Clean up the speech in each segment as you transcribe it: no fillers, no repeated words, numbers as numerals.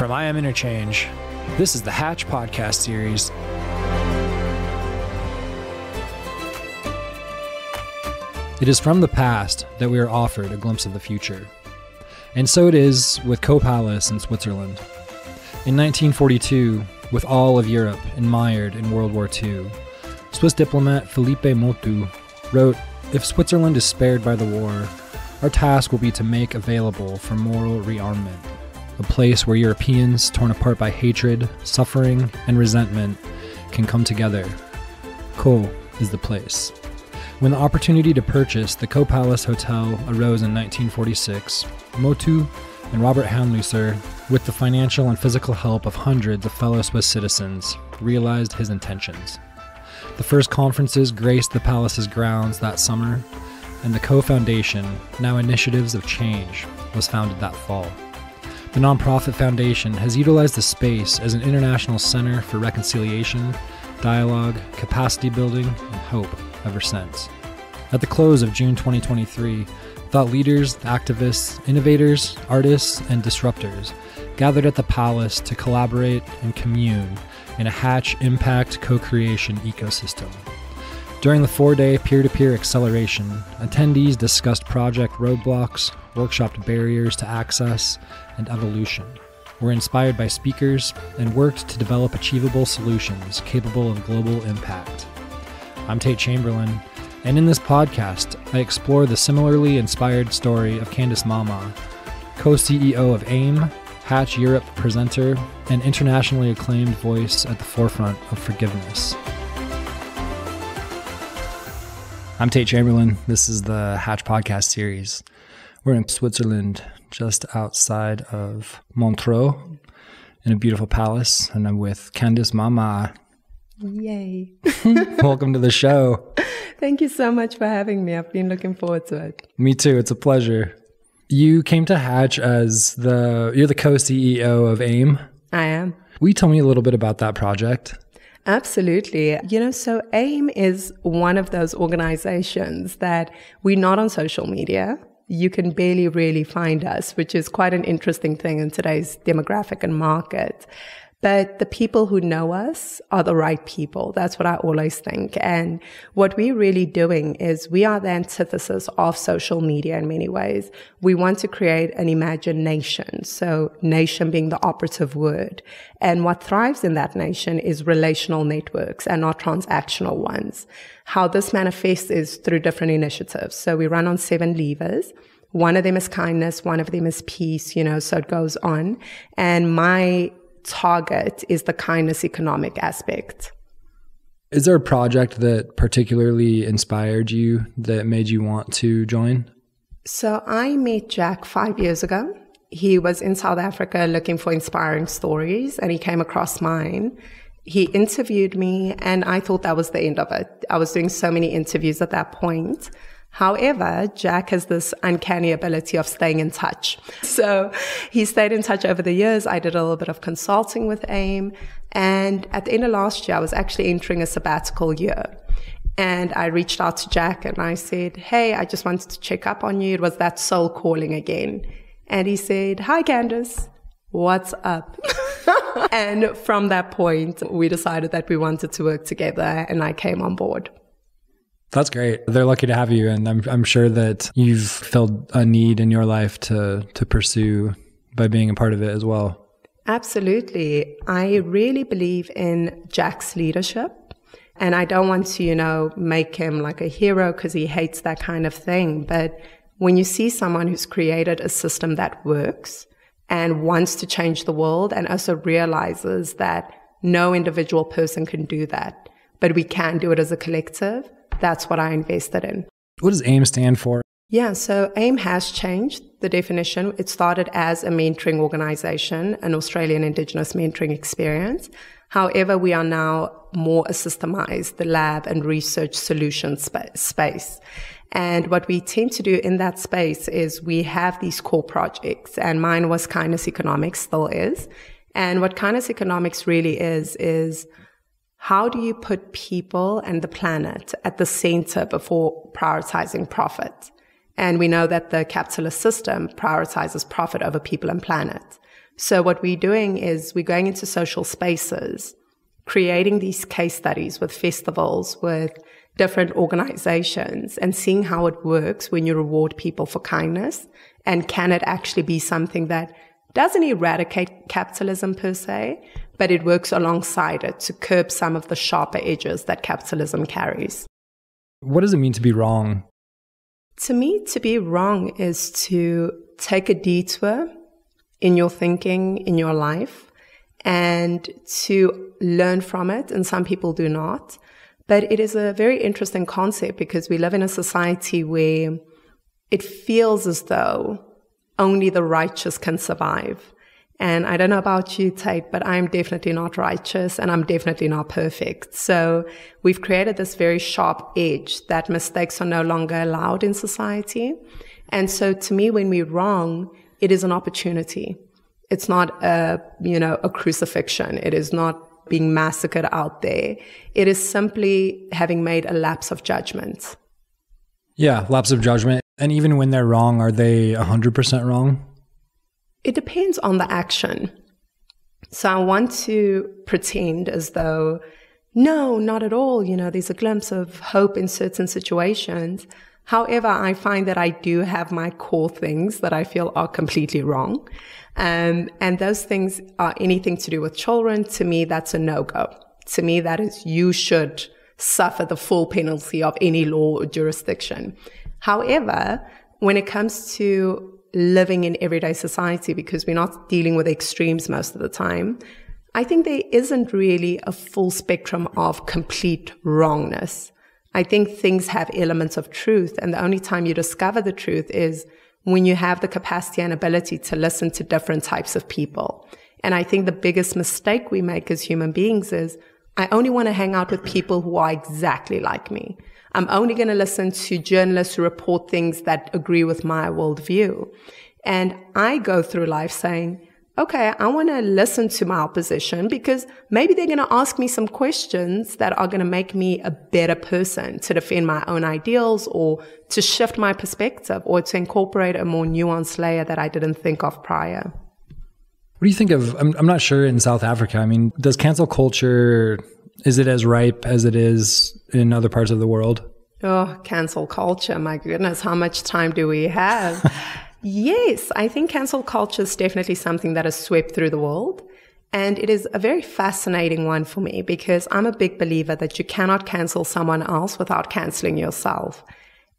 From I Am Interchange, this is the Hatch podcast series. It is from the past that we are offered a glimpse of the future. And so it is with Co-Palace in Switzerland. In 1942, with all of Europe mired in World War II, Swiss diplomat Philippe Motu wrote, "If Switzerland is spared by the war, our task will be to make available for moral rearmament, a place where Europeans torn apart by hatred, suffering, and resentment can come together. Co is the place." When the opportunity to purchase the Co-Palace Hotel arose in 1946, Motu and Robert Handlüser, with the financial and physical help of hundreds of fellow Swiss citizens, realized his intentions. The first conferences graced the palace's grounds that summer, and the Co-Foundation, now Initiatives of Change, was founded that fall. The nonprofit foundation has utilized the space as an international center for reconciliation, dialogue, capacity building, and hope ever since. At the close of June 2023, thought leaders, activists, innovators, artists, and disruptors gathered at the palace to collaborate and commune in a Hatch impact co-creation ecosystem. During the 4-day peer-to-peer acceleration, attendees discussed project roadblocks, workshopped barriers to access and evolution, were inspired by speakers, and worked to develop achievable solutions capable of global impact. I'm Tate Chamberlain, and in this podcast, I explore the similarly inspired story of Candice Mama, co-CEO of AIM, Hatch Europe presenter, and internationally acclaimed voice at the forefront of forgiveness. I'm Tate Chamberlain. This is the Hatch podcast series. We're in Switzerland, just outside of Montreux, in a beautiful palace, and I'm with Candice Mama. Yay. Welcome to the show. Thank you so much for having me. I've been looking forward to it. Me too. It's a pleasure. You came to Hatch as you're the co-CEO of AIM. I am. Will you tell me a little bit about that project? Absolutely. So AIM is one of those organizations that we're not on social media. You can barely really find us, which is quite an interesting thing in today's demographic and market. But the people who know us are the right people. That's what I always think. And what we're really doing is we are the antithesis of social media in many ways. We want to create an imagined nation. So nation being the operative word. And what thrives in that nation is relational networks and not transactional ones. How this manifests is through different initiatives. So we run on 7 levers. One of them is kindness. One of them is peace, so it goes on. And my target is the kindness economic aspect. Is there a project that particularly inspired you that made you want to join? So I met Jack 5 years ago. He was in South Africa looking for inspiring stories, and he came across mine. He interviewed me, and I thought that was the end of it. I was doing so many interviews at that point. However, Jack has this uncanny ability of staying in touch. So he stayed in touch over the years. I did a little bit of consulting with AIM. And at the end of last year, I was actually entering a sabbatical year. And I reached out to Jack and I said, "Hey, I just wanted to check up on you." It was that soul calling again. And he said, "Hi, Candice. What's up?" And from that point, we decided that we wanted to work together, and I came on board. That's great. They're lucky to have you, and I'm sure that you've felt a need in your life to pursue by being a part of it as well. Absolutely. I really believe in Jack's leadership, and I don't want to, make him like a hero because he hates that kind of thing. But when you see someone who's created a system that works and wants to change the world and also realizes that no individual person can do that, but we can do it as a collective, that's what I invested in. What does AIM stand for? Yeah, so AIM has changed the definition. It started as a mentoring organization, an Australian Indigenous mentoring experience. However, we are now more a systemized lab and research solution space. And what we tend to do in that space is we have these core projects, and mine was kindness economics, still is. And what kindness economics really is how do you put people and the planet at the center before prioritizing profit? And we know that the capitalist system prioritizes profit over people and planet. So what we're doing is we're going into social spaces, creating these case studies with festivals, with different organizations, and seeing how it works when you reward people for kindness. And can it actually be something that doesn't eradicate capitalism per se, but it works alongside it to curb some of the sharper edges that capitalism carries. What does it mean to be wrong? To me, to be wrong is to take a detour in your thinking, in your life, and to learn from it. And some people do not. But it is a very interesting concept because we live in a society where it feels as though only the righteous can survive. And I don't know about you, Tate, but I'm definitely not righteous and I'm definitely not perfect. So we've created this very sharp edge that mistakes are no longer allowed in society. And so to me, when we're wrong, it is an opportunity. It's not a crucifixion. It is not being massacred out there. It is simply having made a lapse of judgment. Yeah, lapse of judgment. And even when they're wrong, are they 100% wrong? It depends on the action. So I want to pretend as though, no, not at all. There's a glimpse of hope in certain situations. However, I find that I do have my core things that I feel are completely wrong. And those things are anything to do with children. To me, that's a no-go. To me, that is, you should suffer the full penalty of any law or jurisdiction. However, when it comes to living in everyday society, because we're not dealing with extremes most of the time, I think there isn't really a full spectrum of complete wrongness. I think things have elements of truth, and the only time you discover the truth is when you have the capacity and ability to listen to different types of people. And I think the biggest mistake we make as human beings is, I only want to hang out with people who are exactly like me. I'm only going to listen to journalists who report things that agree with my worldview. And I go through life saying, okay, I want to listen to my opposition because maybe they're going to ask me some questions that are going to make me a better person to defend my own ideals or to shift my perspective or to incorporate a more nuanced layer that I didn't think of prior. What do you think of, I'm not sure in South Africa, I mean, does cancel culture, is it as ripe as it is in other parts of the world? Oh, cancel culture. My goodness, how much time do we have? Yes, I think cancel culture is definitely something that has swept through the world. And it is a very fascinating one for me because I'm a big believer that you cannot cancel someone else without canceling yourself.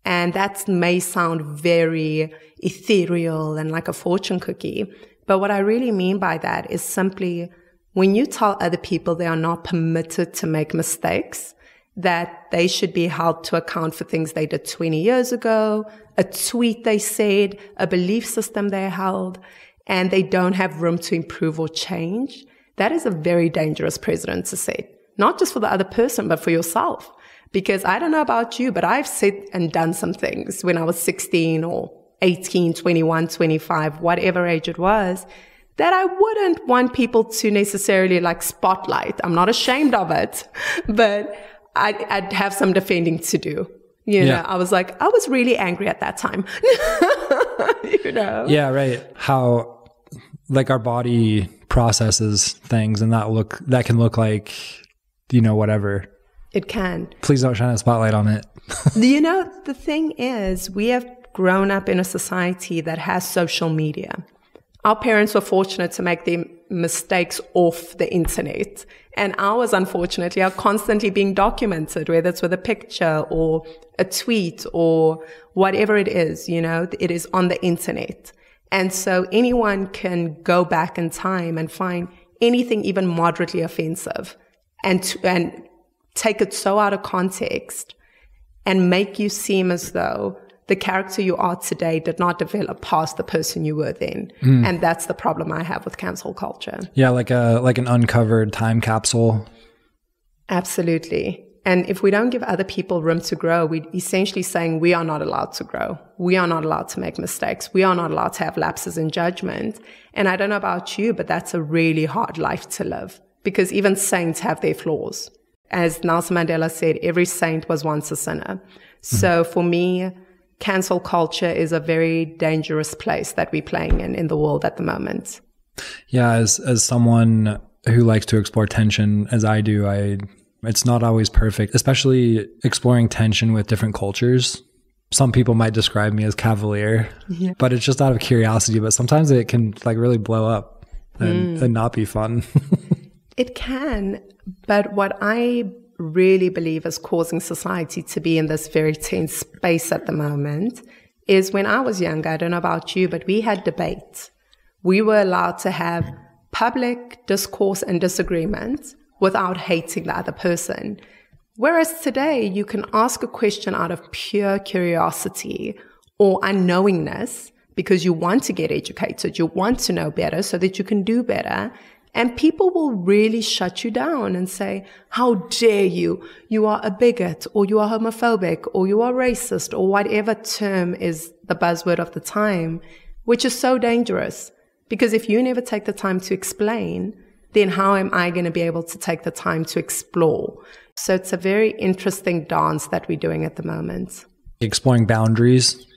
And that may sound very ethereal and like a fortune cookie. But what I really mean by that is simply when you tell other people they are not permitted to make mistakes, that they should be held to account for things they did 20 years ago, a tweet they said, a belief system they held, and they don't have room to improve or change, that is a very dangerous precedent to set. Not just for the other person, but for yourself. Because I don't know about you, but I've said and done some things when I was 16 or 18, 21, 25, whatever age it was, that I wouldn't want people to necessarily like spotlight. I'm not ashamed of it, but I'd have some defending to do. You know, I was like, I was really angry at that time. Yeah, right. How like our body processes things and that can look like, whatever. It can. Please don't shine a spotlight on it. The thing is, we have grown up in a society that has social media. Our parents were fortunate to make their mistakes off the internet. And ours, unfortunately, are constantly being documented, whether it's with a picture or a tweet or whatever it is, it is on the internet. And so anyone can go back in time and find anything even moderately offensive and take it so out of context and make you seem as though the character you are today did not develop past the person you were then. And that's the problem I have with cancel culture. Yeah, like an uncovered time capsule. Absolutely. And if we don't give other people room to grow, we're essentially saying we are not allowed to grow. We are not allowed to make mistakes. We are not allowed to have lapses in judgment. And I don't know about you, but that's a really hard life to live because even saints have their flaws. As Nelson Mandela said, every saint was once a sinner. So for me, cancel culture is a very dangerous place that we're playing in the world at the moment. Yeah, as someone who likes to explore tension as I do, it's not always perfect, especially exploring tension with different cultures. Some people might describe me as cavalier, but it's just out of curiosity. But sometimes it can like really blow up and not be fun. It can. But what I really believe is causing society to be in this very tense space at the moment is when I was younger, I don't know about you, but we had debates. We were allowed to have public discourse and disagreement without hating the other person. Whereas today, you can ask a question out of pure curiosity or unknowingness because you want to get educated, you want to know better so that you can do better. And people will really shut you down and say, how dare you? You are a bigot, or you are homophobic, or you are racist, or whatever term is the buzzword of the time, which is so dangerous. Because if you never take the time to explain, then how am I going to be able to take the time to explore? So it's a very interesting dance that we're doing at the moment. Exploring boundaries.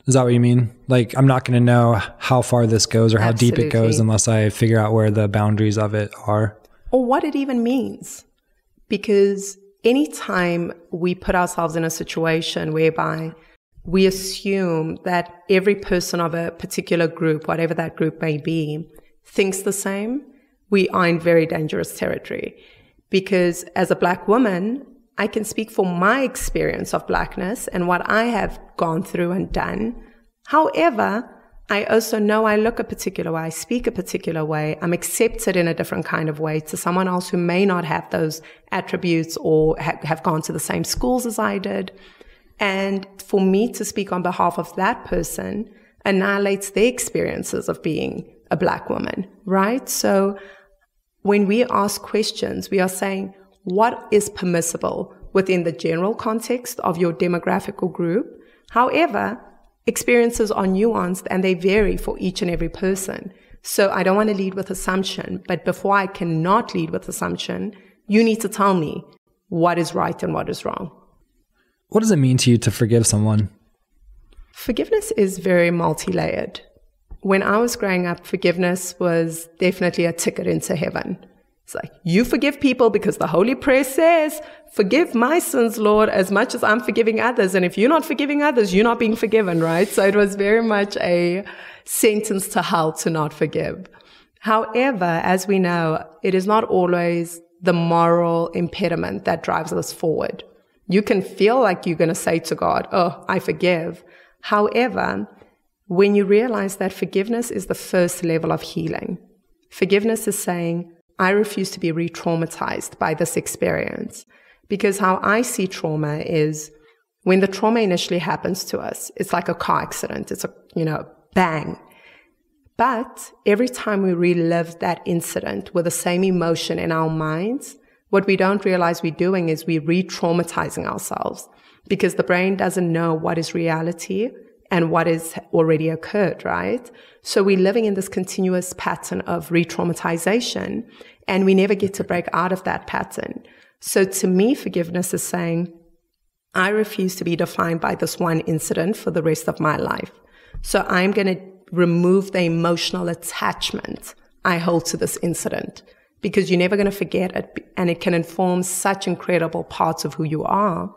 Is that what you mean? Like, I'm not going to know how far this goes or how deep it goes unless I figure out where the boundaries of it are. Or what it even means. Because anytime we put ourselves in a situation whereby we assume that every person of a particular group, whatever that group may be, thinks the same, we are in very dangerous territory. Because as a Black woman, I can speak for my experience of Blackness and what I have gone through and done. However, I also know I look a particular way, I speak a particular way, I'm accepted in a different kind of way to someone else who may not have those attributes or have gone to the same schools as I did. And for me to speak on behalf of that person annihilates their experiences of being a Black woman, right? So when we ask questions, we are saying, what is permissible within the general context of your demographical group? However, experiences are nuanced and they vary for each and every person. So I don't want to lead with assumption, but before I cannot lead with assumption, you need to tell me what is right and what is wrong. What does it mean to you to forgive someone? Forgiveness is very multi-layered. When I was growing up, forgiveness was definitely a ticket into heaven. It's like, you forgive people because the Holy Prayer says, forgive my sins, Lord, as much as I'm forgiving others. And if you're not forgiving others, you're not being forgiven, right? So it was very much a sentence to hell to not forgive. However, as we know, it is not always the moral impediment that drives us forward. You can feel like you're going to say to God, oh, I forgive. However, when you realize that forgiveness is the first level of healing, forgiveness is saying, I refuse to be re-traumatized by this experience. Because how I see trauma is when the trauma initially happens to us, it's like a car accident. It's a, bang. But every time we relive that incident with the same emotion in our minds, what we don't realize we're doing is we're re-traumatizing ourselves because the brain doesn't know what is reality and what is already occurred, right? So we're living in this continuous pattern of re-traumatization, and we never get to break out of that pattern. So to me, forgiveness is saying, I refuse to be defined by this one incident for the rest of my life. So I'm going to remove the emotional attachment I hold to this incident, because you're never going to forget it, and it can inform such incredible parts of who you are.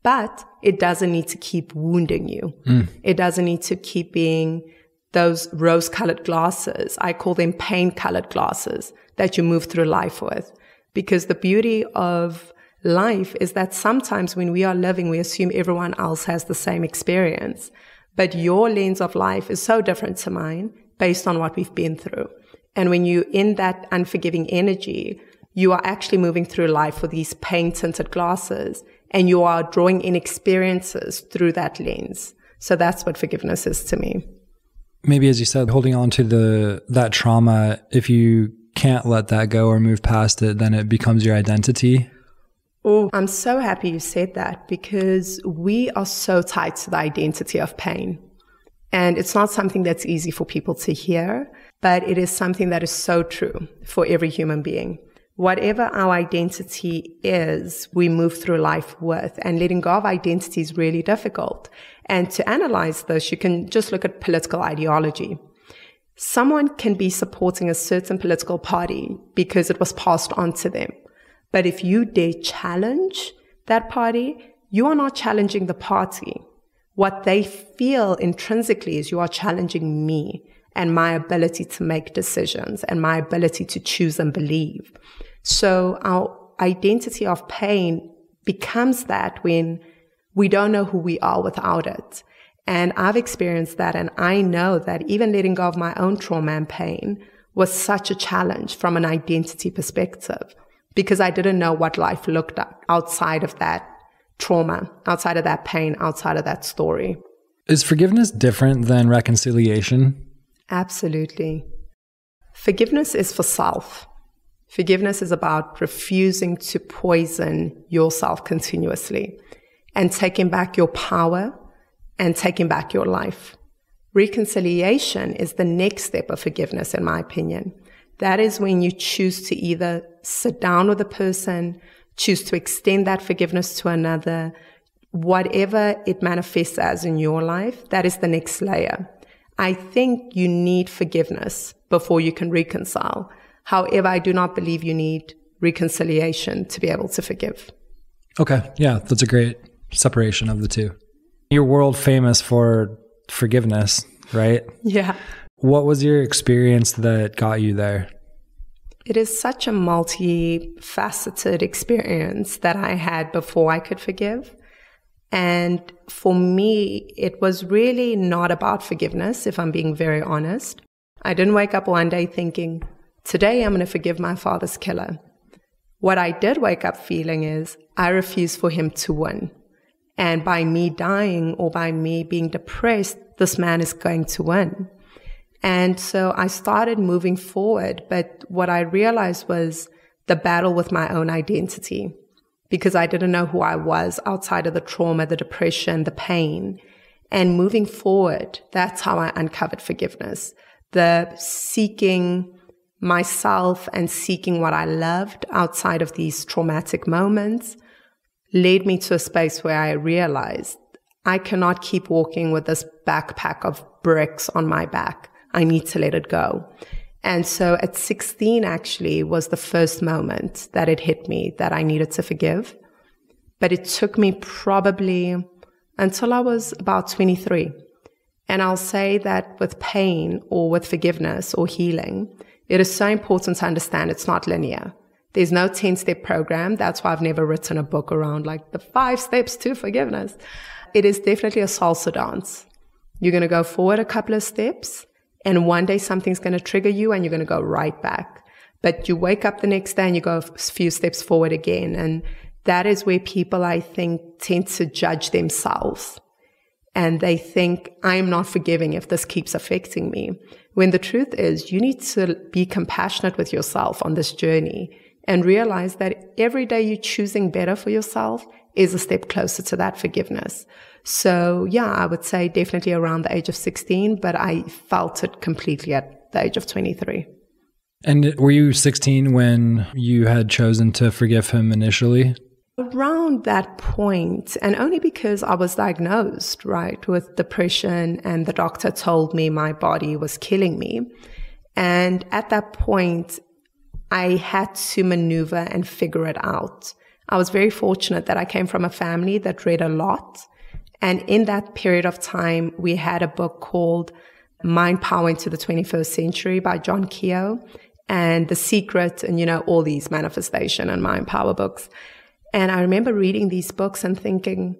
But it doesn't need to keep wounding you. It doesn't need to keep being those rose-colored glasses. I call them pain-colored glasses that you move through life with. Because the beauty of life is that sometimes when we are living, we assume everyone else has the same experience. But your lens of life is so different to mine based on what we've been through. And when you're in that unforgiving energy, you are actually moving through life with these pain-tinted glasses, and you are drawing in experiences through that lens. So that's what forgiveness is to me. Maybe, as you said, holding on to that trauma, if you can't let that go or move past it, then it becomes your identity. Oh, I'm so happy you said that, because we are so tied to the identity of pain. And it's not something that's easy for people to hear, but it is something that is so true for every human being. Whatever our identity is, we move through life with, and letting go of identity is really difficult. And to analyze this, you can just look at political ideology. Someone can be supporting a certain political party because it was passed on to them. But if you dare challenge that party, you are not challenging the party. What they feel intrinsically is you are challenging me and my ability to make decisions and my ability to choose and believe. So our identity of pain becomes that when we don't know who we are without it. And I've experienced that, and I know that even letting go of my own trauma and pain was such a challenge from an identity perspective, because I didn't know what life looked like outside of that trauma, outside of that pain, outside of that story. Is forgiveness different than reconciliation? Absolutely. Forgiveness is for self. Forgiveness is about refusing to poison yourself continuously and taking back your power and taking back your life. Reconciliation is the next step of forgiveness, in my opinion. That is when you choose to either sit down with a person, choose to extend that forgiveness to another, whatever it manifests as in your life, that is the next layer. I think you need forgiveness before you can reconcile. However, I do not believe you need reconciliation to be able to forgive. Okay. Yeah, that's a great separation of the two. You're world famous for forgiveness, right? Yeah. What was your experience that got you there? It is such a multifaceted experience that I had before I could forgive. And for me, it was really not about forgiveness, if I'm being very honest. I didn't wake up one day thinking, today I'm going to forgive my father's killer. What I did wake up feeling is, I refuse for him to win. And by me dying or by me being depressed, this man is going to win. And so I started moving forward. But what I realized was the battle with my own identity, because I didn't know who I was outside of the trauma, the depression, the pain. And moving forward, that's how I uncovered forgiveness. The seeking myself and seeking what I loved outside of these traumatic moments led me to a space where I realized I cannot keep walking with this backpack of bricks on my back. I need to let it go. And so at 16 actually was the first moment that it hit me that I needed to forgive. But it took me probably until I was about 23. And I'll say that with pain or with forgiveness or healing, it is so important to understand it's not linear. There's no 10-step program. That's why I've never written a book around like the 5 steps to forgiveness. It is definitely a salsa dance. You're going to go forward a couple of steps, and one day something's going to trigger you and you're going to go right back. But you wake up the next day and you go a few steps forward again. And that is where people, I think, tend to judge themselves. And they think, I'm not forgiving if this keeps affecting me. When the truth is, you need to be compassionate with yourself on this journey and realize that every day you're choosing better for yourself is a step closer to that forgiveness. So yeah, I would say definitely around the age of 16, but I felt it completely at the age of 23. And were you 16 when you had chosen to forgive him initially? Around that point, and only because I was diagnosed, right, with depression, and the doctor told me my body was killing me. And at that point, I had to maneuver and figure it out. I was very fortunate that I came from a family that read a lot. And in that period of time, we had a book called Mind Power into the 21st Century by John Keogh, and The Secret, and, all these manifestation and mind power books. And I remember reading these books and thinking,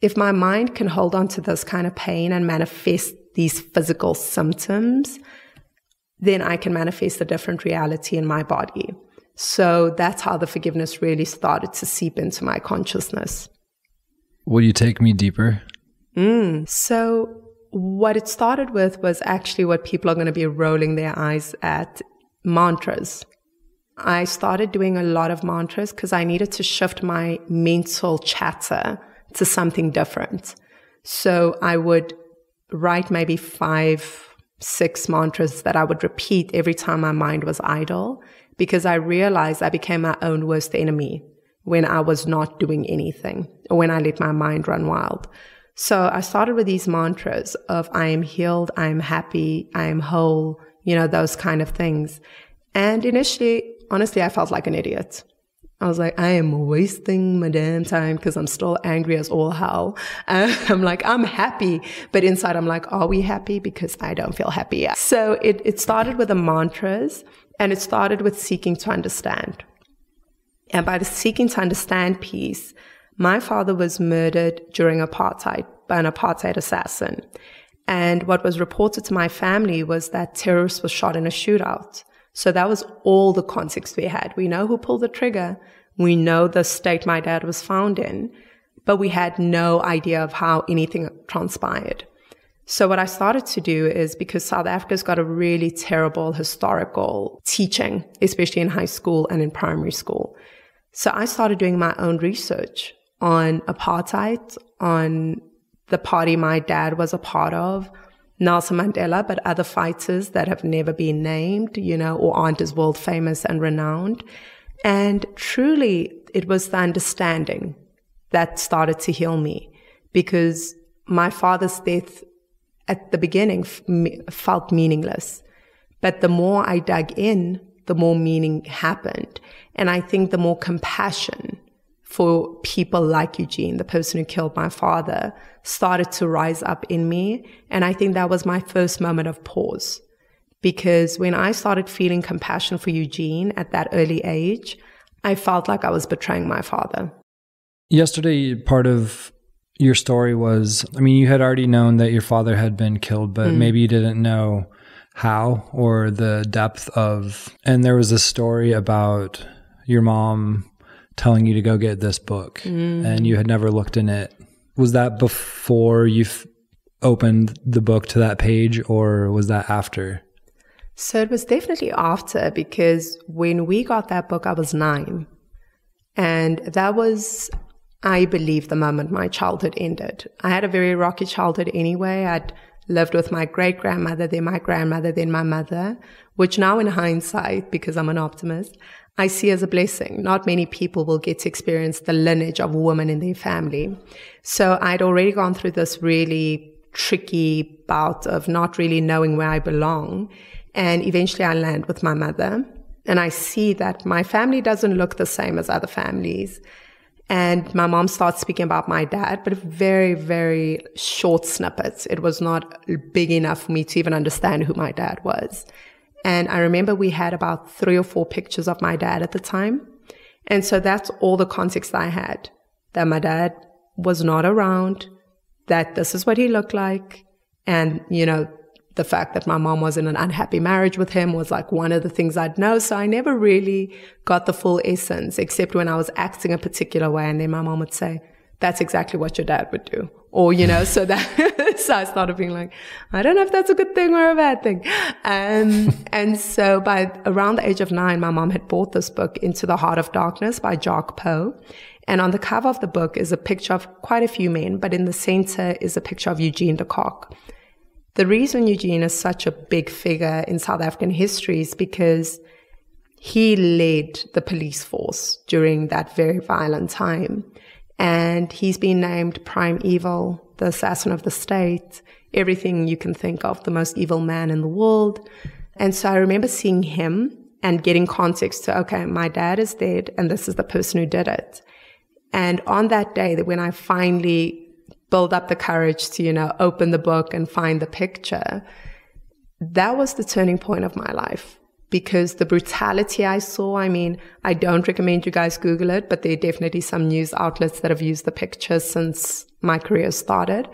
if my mind can hold on to this kind of pain and manifest these physical symptoms, then I can manifest a different reality in my body. So that's how the forgiveness really started to seep into my consciousness. Will you take me deeper? So what it started with was actually what people are going to be rolling their eyes at, mantras. I started doing a lot of mantras because I needed to shift my mental chatter to something different. So I would write maybe 5, 6 mantras that I would repeat every time my mind was idle, because I realized I became my own worst enemy when I was not doing anything or when I let my mind run wild. So I started with these mantras of I am healed, I am happy, I am whole, those kind of things. And initially, honestly, I felt like an idiot. I was like, I am wasting my damn time because I'm still angry as all hell. I'm like, I'm happy. But inside, I'm like, are we happy? Because I don't feel happy. So it started with the mantras, and it started with seeking to understand. And by the seeking to understand piece, my father was murdered during apartheid by an apartheid assassin. And what was reported to my family was that terrorists were shot in a shootout. So that was all the context we had. We know who pulled the trigger. We know the state my dad was found in, but we had no idea of how anything transpired. So what I started to do is, because South Africa's got a really terrible historical teaching, especially in high school and in primary school. So I started doing my own research on apartheid, on the party my dad was a part of, Nelson Mandela, but other fighters that have never been named, or aren't as world famous and renowned. And truly, it was the understanding that started to heal me, because my father's death at the beginning felt meaningless. But the more I dug in, the more meaning happened. And I think the more compassion for people like Eugene, the person who killed my father, started to rise up in me. And I think that was my first moment of pause. Because when I started feeling compassion for Eugene at that early age, I felt like I was betraying my father. Yesterday, part of your story was, you had already known that your father had been killed, but maybe you didn't know how or the depth of, and there was a story about your mom telling you to go get this book and you had never looked in it. Was that before you opened the book to that page, or was that after? So it was definitely after, because when we got that book, I was 9. And that was, I believe, the moment my childhood ended. I had a very rocky childhood anyway. I'd lived with my great-grandmother, then my grandmother, then my mother, which now in hindsight, because I'm an optimist, I see as a blessing. Not many people will get to experience the lineage of women in their family. So I'd already gone through this really tricky bout of not really knowing where I belong. And eventually I land with my mother, and I see that my family doesn't look the same as other families. And my mom starts speaking about my dad, but very, very short snippets. It was not big enough for me to even understand who my dad was. And I remember we had about 3 or 4 pictures of my dad at the time. And so that's all the context I had, that my dad was not around, that this is what he looked like. And, the fact that my mom was in an unhappy marriage with him was like one of the things I'd know. So I never really got the full essence, except when I was acting a particular way. And then my mom would say, that's exactly what your dad would do. Or, so so I started being like, I don't know if that's a good thing or a bad thing. And so by around the age of 9, my mom had bought this book, Into the Heart of Darkness by Jacques Poe. And on the cover of the book is a picture of quite a few men, but in the center is a picture of Eugene de Kock. The reason Eugene is such a big figure in South African history is because he led the police force during that very violent time. And he's been named Prime Evil, the assassin of the state, everything you can think of, the most evil man in the world. And so I remember seeing him and getting context to, okay, my dad is dead and this is the person who did it. And on that day, that when I finally build up the courage to, open the book and find the picture, that was the turning point of my life. Because the brutality I saw, I don't recommend you guys Google it, but there are definitely some news outlets that have used the picture since my career started.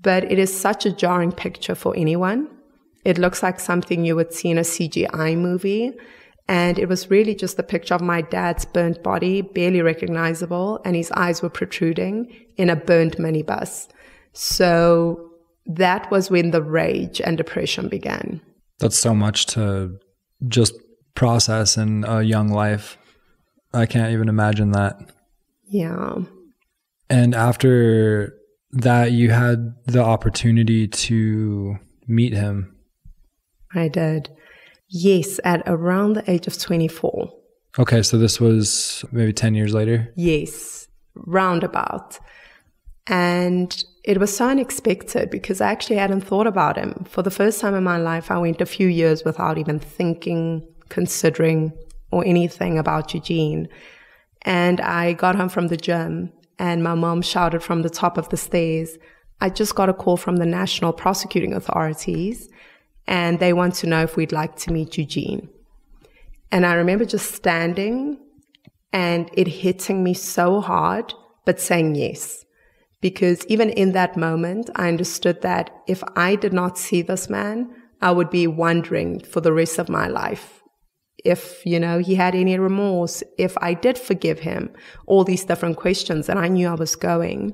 But it is such a jarring picture for anyone. It looks like something you would see in a CGI movie. And it was really just a picture of my dad's burnt body, barely recognizable, and his eyes were protruding in a burnt minibus. So that was when the rage and depression began. That's so much to just process in a young life. I can't even imagine that. Yeah. And after that, you had the opportunity to meet him. I did. Yes, at around the age of 24. Okay, so this was maybe 10 years later? Yes, roundabout. And it was so unexpected because I actually hadn't thought about him. For the first time in my life, I went a few years without even thinking, considering, or anything about Eugene. And I got home from the gym and my mom shouted from the top of the stairs, I just got a call from the National Prosecuting Authorities and they want to know if we'd like to meet Eugene. And I remember just standing and it hitting me so hard, but saying yes. Because even in that moment, I understood that if I did not see this man, I would be wondering for the rest of my life if, he had any remorse, if I did forgive him, all these different questions. And I knew I was going.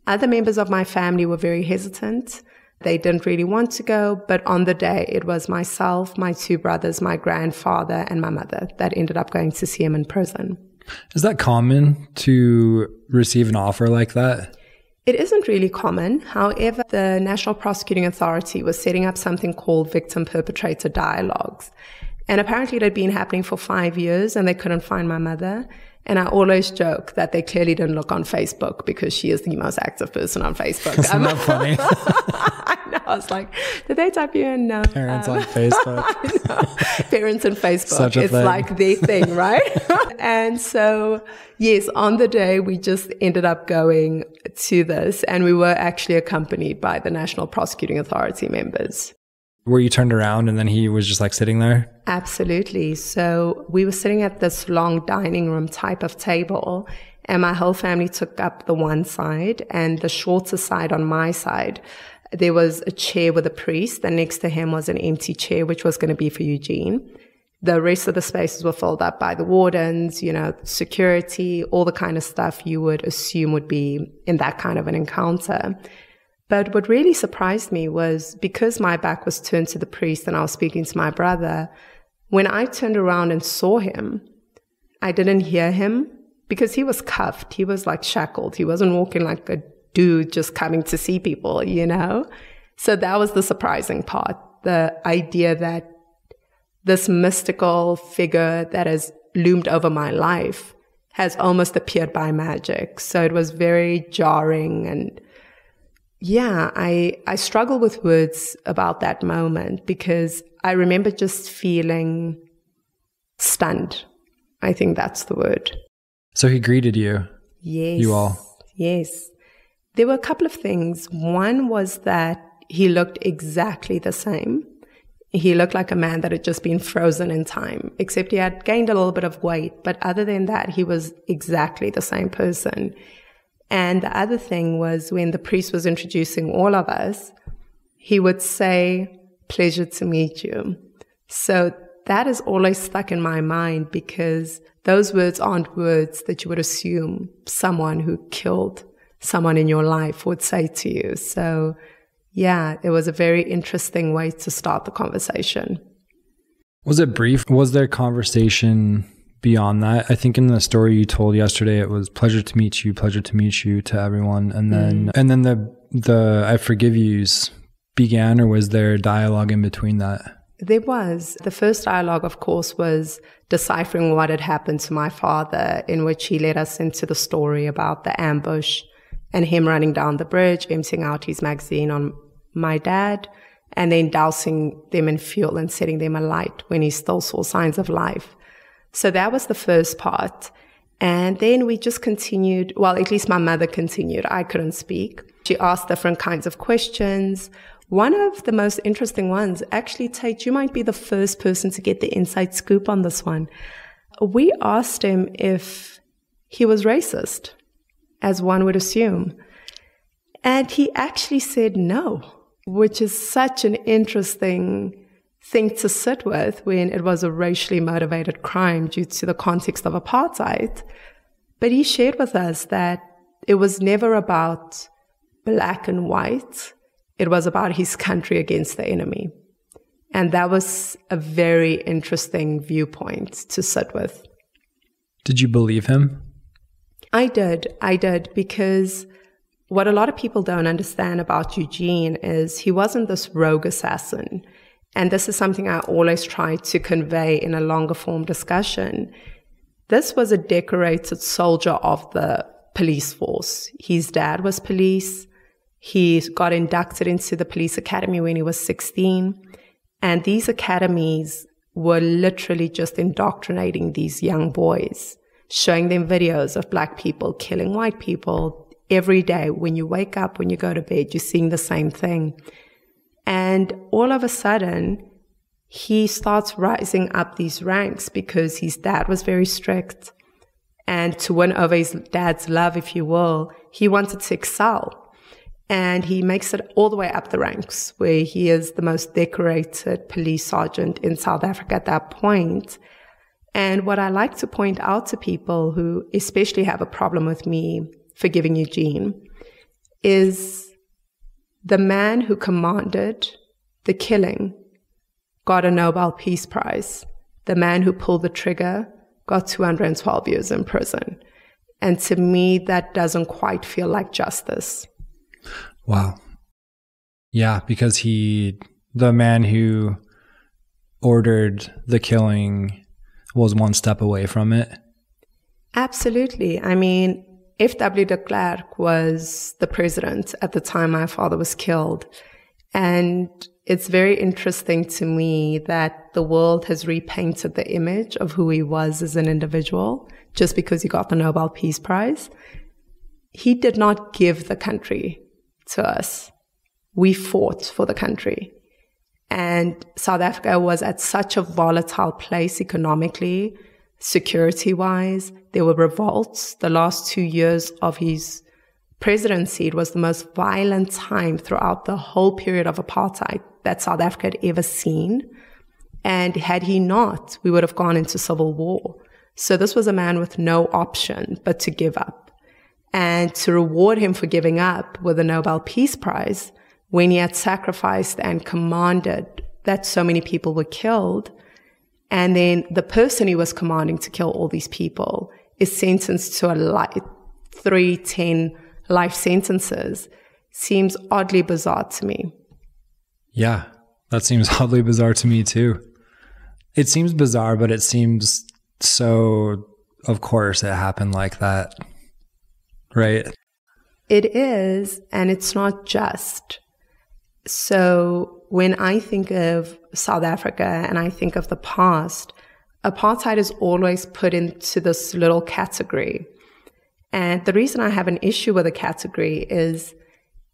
Other members of my family were very hesitant. They didn't really want to go. But on the day, it was myself, my two brothers, my grandfather, and my mother that ended up going to see him in prison. Is that common to receive an offer like that? It isn't really common. However, the National Prosecuting Authority was setting up something called victim-perpetrator dialogues. And apparently it had been happening for 5 years and they couldn't find my mother. And I always joke that they clearly didn't look on Facebook because she is the most active person on Facebook. Isn't that funny? I know. I was like, did they type you in? No. Parents on Facebook. Parents and Facebook. Such a it's thing. like their thing, right? And so, yes, on the day, we just ended up going to this and we were actually accompanied by the National Prosecuting Authority members. Were you turned around and then he was just like sitting there? Absolutely. So we were sitting at this long dining room type of table and my whole family took up the one side and the shorter side on my side. There was a chair with a priest and next to him was an empty chair, which was going to be for Eugene. The rest of the spaces were filled up by the wardens, security, all the kind of stuff you would assume would be in that kind of an encounter. But what really surprised me was because my back was turned to the priest and I was speaking to my brother, when I turned around and saw him, I didn't hear him because he was cuffed. He was like shackled. He wasn't walking like a dude just coming to see people, So that was the surprising part, the idea that this mystical figure that has loomed over my life has almost appeared by magic. So it was very jarring and yeah, I struggle with words about that moment because I remember just feeling stunned. I think that's the word. So he greeted you? Yes. You all? Yes. There were a couple of things. One was that he looked exactly the same. He looked like a man that had just been frozen in time, except he had gained a little bit of weight. But other than that, he was exactly the same person. And the other thing was when the priest was introducing all of us, he would say, "Pleasure to meet you." So that is always stuck in my mind because those words aren't words that you would assume someone who killed someone in your life would say to you. So yeah, it was a very interesting way to start the conversation. Was it brief? Was there conversation beyond that? I think in the story you told yesterday, it was pleasure to meet you to everyone. And then the I forgive yous began, or was there dialogue in between that? There was. The first dialogue, of course, was deciphering what had happened to my father, in which he led us into the story about the ambush and him running down the bridge, emptying out his magazine on my dad, and then dousing them in fuel and setting them alight when he still saw signs of life. So that was the first part. And then we just continued, well, at least my mother continued. I couldn't speak. She asked different kinds of questions. One of the most interesting ones, actually, Tate, you might be the first person to get the inside scoop on this one. We asked him if he was racist, as one would assume. And he actually said no, which is such an interesting thing to sit with when it was a racially motivated crime due to the context of apartheid. But he shared with us that it was never about black and white. It was about his country against the enemy. And that was a very interesting viewpoint to sit with. Did you believe him? I did, because what a lot of people don't understand about Eugene is he wasn't this rogue assassin. And this is something I always try to convey in a longer form discussion. This was a decorated soldier of the police force. His dad was police. He got inducted into the police academy when he was 16. And these academies were literally just indoctrinating these young boys, showing them videos of black people killing white people every day. When you wake up, when you go to bed, you're seeing the same thing. And all of a sudden, he starts rising up these ranks because his dad was very strict. And to win over his dad's love, if you will, he wanted to excel. And he makes it all the way up the ranks, where he is the most decorated police sergeant in South Africa at that point. And what I like to point out to people who especially have a problem with me forgiving Eugene is the man who commanded the killing got a Nobel Peace Prize. The man who pulled the trigger got 212 years in prison. And to me, that doesn't quite feel like justice. Wow. Yeah, because the man who ordered the killing was one step away from it. Absolutely. I mean, F.W. de Klerk was the president at the time my father was killed. And it's very interesting to me that the world has repainted the image of who he was as an individual just because he got the Nobel Peace Prize. He did not give the country to us. We fought for the country. And South Africa was at such a volatile place economically, security-wise. There were revolts. The last 2 years of his presidency, it was the most violent time throughout the whole period of apartheid that South Africa had ever seen. And had he not, we would have gone into civil war. So this was a man with no option but to give up. And to reward him for giving up with the Nobel Peace Prize when he had sacrificed and commanded that so many people were killed. And then the person he was commanding to kill all these people is sentenced to 10 life sentences. Seems oddly bizarre to me. Yeah, that seems oddly bizarre to me too. It seems bizarre, but it seems so, of course, it happened like that. Right? It is, and it's not just. So when I think of South Africa and I think of the past, apartheid is always put into this little category. And the reason I have an issue with the category is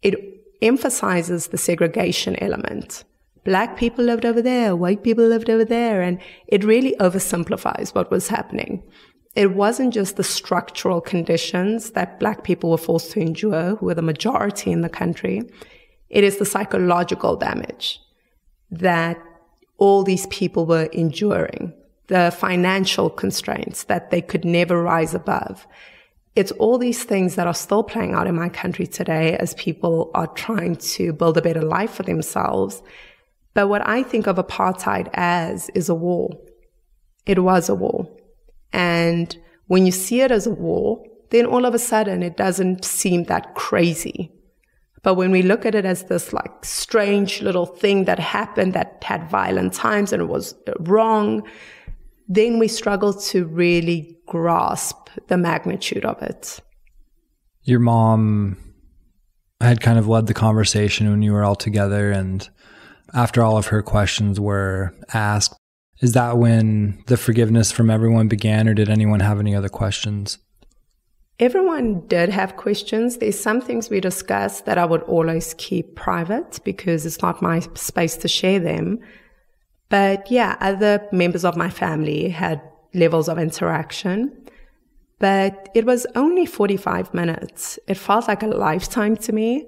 it emphasizes the segregation element. Black people lived over there, white people lived over there, and it really oversimplifies what was happening. It wasn't just the structural conditions that black people were forced to endure, who were the majority in the country. It is the psychological damage that all these people were enduring, the financial constraints that they could never rise above. It's all these things that are still playing out in my country today as people are trying to build a better life for themselves. But what I think of apartheid as is a war. It was a war. And when you see it as a war, then all of a sudden it doesn't seem that crazy. But when we look at it as this strange little thing that happened that had violent times and it was wrong, then we struggle to really grasp the magnitude of it. Your mom had kind of led the conversation when you were all together, and after all of her questions were asked, is that when the forgiveness from everyone began, or did anyone have any other questions? Everyone did have questions. There's some things we discussed that I would always keep private because it's not my space to share them. But yeah, other members of my family had levels of interaction. But it was only 45 minutes. It felt like a lifetime to me,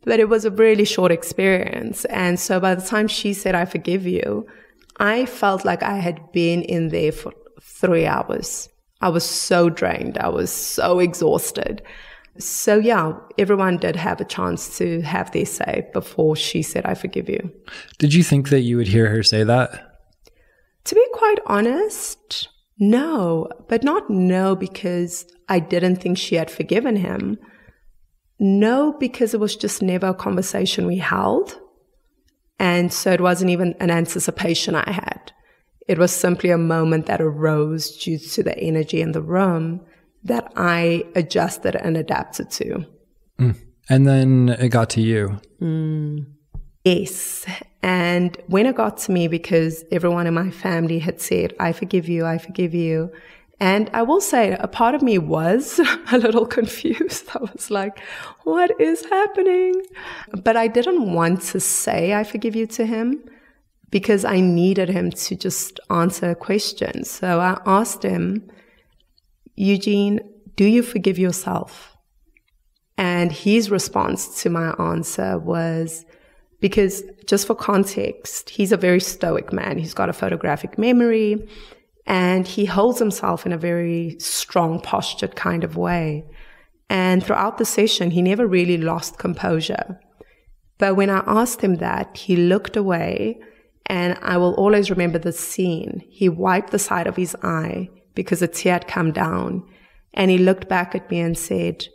but it was a really short experience. And so by the time she said, "I forgive you," I felt like I had been in there for 3 hours. I was so drained. I was so exhausted. So yeah, everyone did have a chance to have their say before she said, "I forgive you." Did you think that you would hear her say that? To be quite honest, no. But not no because I didn't think she had forgiven him. No, because it was just never a conversation we held. And so it wasn't even an anticipation I had. It was simply a moment that arose due to the energy in the room that I adjusted and adapted to. And then it got to you. Yes. And when it got to me, because everyone in my family had said, I forgive you, I forgive you. And I will say a part of me was a little confused. I was like, what is happening? But I didn't want to say I forgive you to him because I needed him to just answer a question. So I asked him, Eugene, do you forgive yourself? And his response to my answer was, because just for context, he's a very stoic man. He's got a photographic memory and he holds himself in a very strong postured kind of way. And throughout the session, he never really lost composure. But when I asked him that, he looked away, and I will always remember the scene. He wiped the side of his eye because a tear had come down, and he looked back at me and said,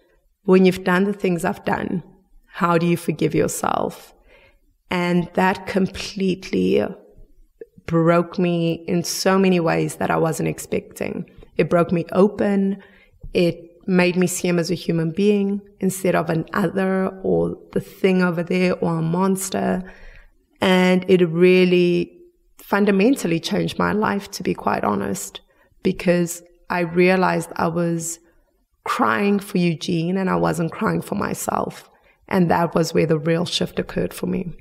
when you've done the things I've done, how do you forgive yourself? And that completely broke me in so many ways that I wasn't expecting. It broke me open. It made me see him as a human being instead of an other or the thing over there or a monster. And it really fundamentally changed my life, to be quite honest, because I realized I was crying for Eugene and I wasn't crying for myself. And that was where the real shift occurred for me.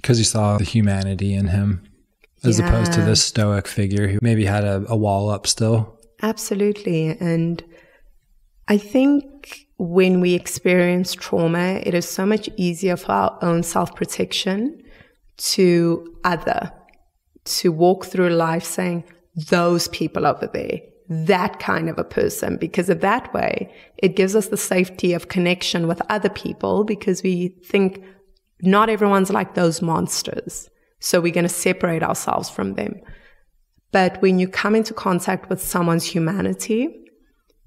Because you saw the humanity in him, as opposed to this stoic figure who maybe had a wall up still. Absolutely. And I think when we experience trauma, it is so much easier for our own self-protection to walk through life saying, those people over there, that kind of a person, because of that way, it gives us the safety of connection with other people because we think not everyone's like those monsters. So we're going to separate ourselves from them. But when you come into contact with someone's humanity,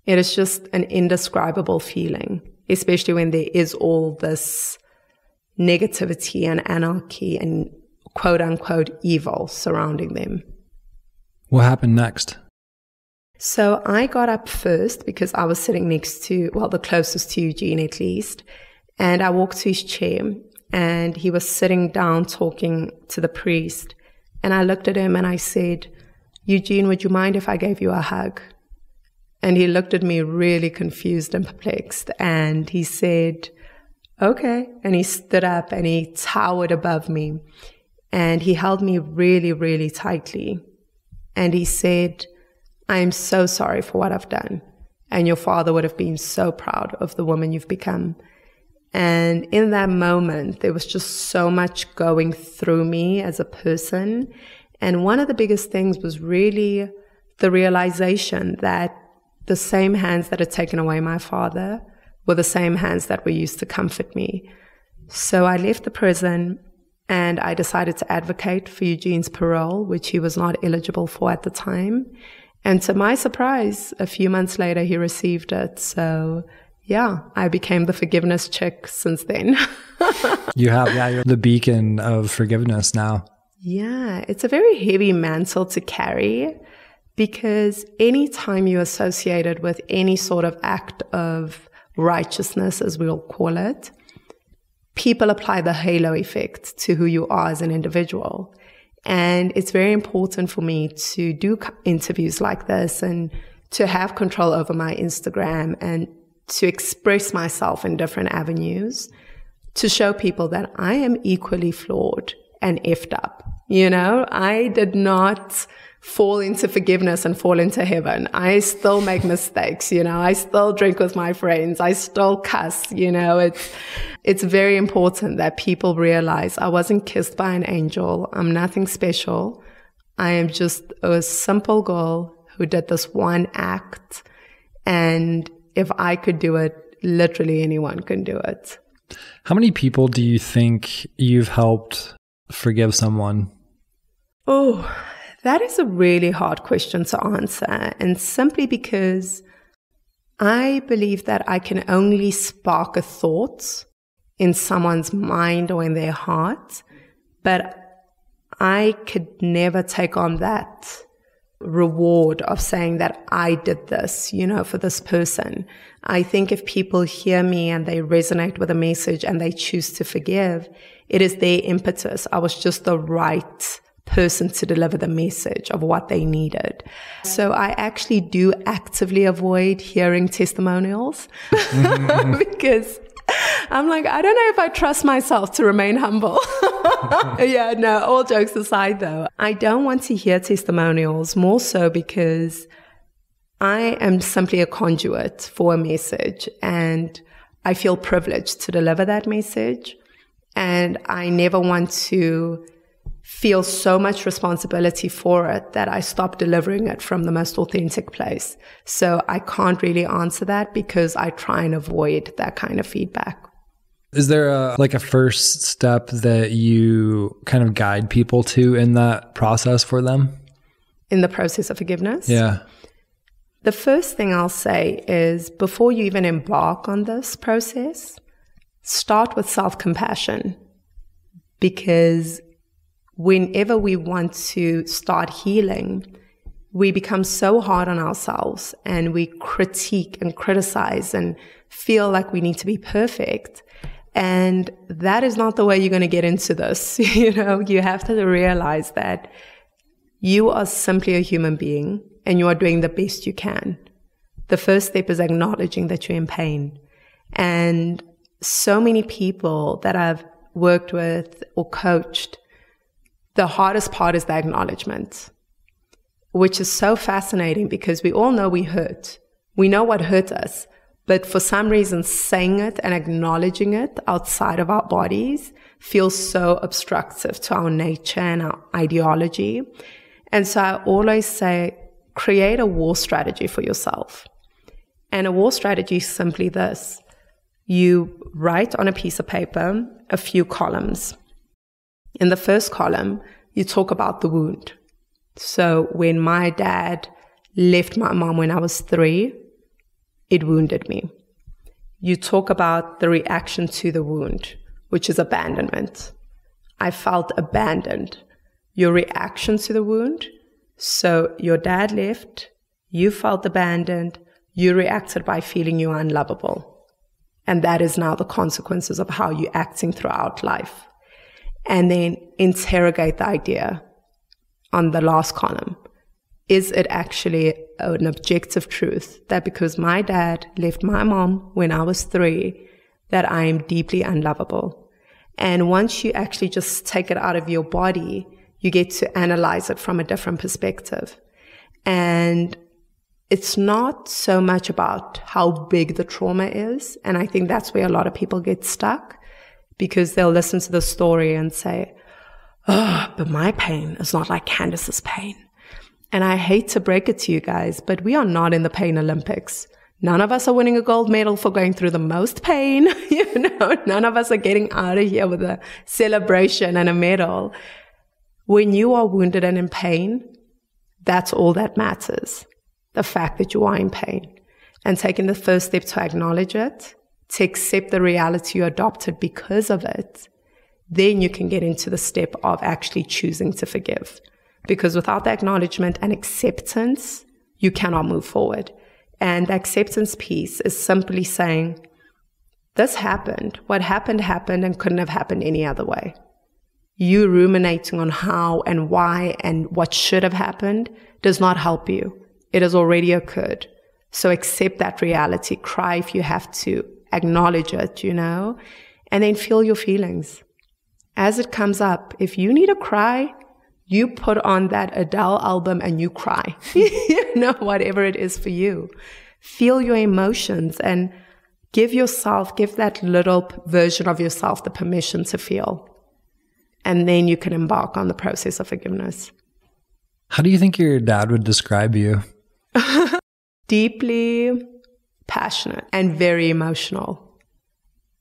it is just an indescribable feeling, especially when there is all this negativity and anarchy and quote unquote evil surrounding them. What happened next? So I got up first because I was sitting next to, well, the closest to Eugene at least. And I walked to his chair and he was sitting down talking to the priest. And I looked at him and I said, Eugene, would you mind if I gave you a hug? And he looked at me really confused and perplexed. And he said, okay. And he stood up and he towered above me. And he held me really, really tightly. And he said, I am so sorry for what I've done. And your father would have been so proud of the woman you've become. And in that moment, there was just so much going through me as a person. And one of the biggest things was really the realization that the same hands that had taken away my father were the same hands that were used to comfort me. So I left the prison and I decided to advocate for Eugene's parole, which he was not eligible for at the time. And to my surprise, a few months later, he received it. So yeah, I became the forgiveness chick since then. You're the beacon of forgiveness now. Yeah, it's a very heavy mantle to carry because anytime you're associated with any sort of act of righteousness, as we'll call it, people apply the halo effect to who you are as an individual. And it's very important for me to do interviews like this and to have control over my Instagram and to express myself in different avenues to show people that I am equally flawed and effed up. You know, I did not fall into forgiveness and fall into heaven. I still make mistakes, you know, I still drink with my friends. I still cuss, you know, it's very important that people realize I wasn't kissed by an angel. I'm nothing special. I am just a simple girl who did this one act. And if I could do it, literally anyone can do it. How many people do you think you've helped forgive someone? Oh, that is a really hard question to answer. And simply because I believe that I can only spark a thought in someone's mind or in their heart, but I could never take on that reward of saying that I did this, for this person. I think if people hear me and they resonate with a message and they choose to forgive, it is their impetus. I was just the right person to deliver the message of what they needed. So I actually do actively avoid hearing testimonials because I'm like, I don't know if I trust myself to remain humble. Yeah, no, all jokes aside though, I don't want to hear testimonials, more so because I am simply a conduit for a message and I feel privileged to deliver that message. And I never want to feel so much responsibility for it that I stop delivering it from the most authentic place. So I can't really answer that because I try and avoid that kind of feedback. Is there a first step that you kind of guide people to in that process for them? In the process of forgiveness? Yeah. The first thing I'll say is before you even embark on this process, start with self-compassion, because whenever we want to start healing, we become so hard on ourselves and we critique and criticize and feel like we need to be perfect. And that is not the way you're going to get into this. You have to realize that you are simply a human being and you are doing the best you can. The first step is acknowledging that you're in pain. And so many people that I've worked with or coached, the hardest part is the acknowledgement, which is so fascinating because we all know we hurt. We know what hurt us, but for some reason saying it and acknowledging it outside of our bodies feels so obstructive to our nature and our ideology. And so I always say, create a war strategy for yourself. And a war strategy is simply this. You write on a piece of paper a few columns. In the first column, you talk about the wound. So when my dad left my mom when I was 3, it wounded me. You talk about the reaction to the wound, which is abandonment. I felt abandoned. Your reaction to the wound, so your dad left, you felt abandoned, you reacted by feeling you are unlovable. And that is now the consequences of how you're acting throughout life. And then interrogate the idea on the last column. Is it actually an objective truth that because my dad left my mom when I was 3, that I am deeply unlovable? And once you actually just take it out of your body, you get to analyze it from a different perspective. And it's not so much about how big the trauma is. And I think that's where a lot of people get stuck, because they'll listen to the story and say, oh, but my pain is not like Candice's pain. And I hate to break it to you guys, but we are not in the pain Olympics. None of us are winning a gold medal for going through the most pain. None of us are getting out of here with a celebration and a medal. When you are wounded and in pain, that's all that matters. The fact that you are in pain. And taking the first step to acknowledge it, to accept the reality you adopted because of it, then you can get into the step of actually choosing to forgive. Because without the acknowledgement and acceptance, you cannot move forward. And the acceptance piece is simply saying, this happened. What happened happened and couldn't have happened any other way. You ruminating on how and why and what should have happened does not help you. It has already occurred. So accept that reality. Cry if you have to. Acknowledge it, and then feel your feelings. As it comes up, if you need to cry, you put on that Adele album and you cry. Whatever it is for you. Feel your emotions and give that little version of yourself the permission to feel. And then you can embark on the process of forgiveness. How do you think your dad would describe you? Deeply passionate and very emotional.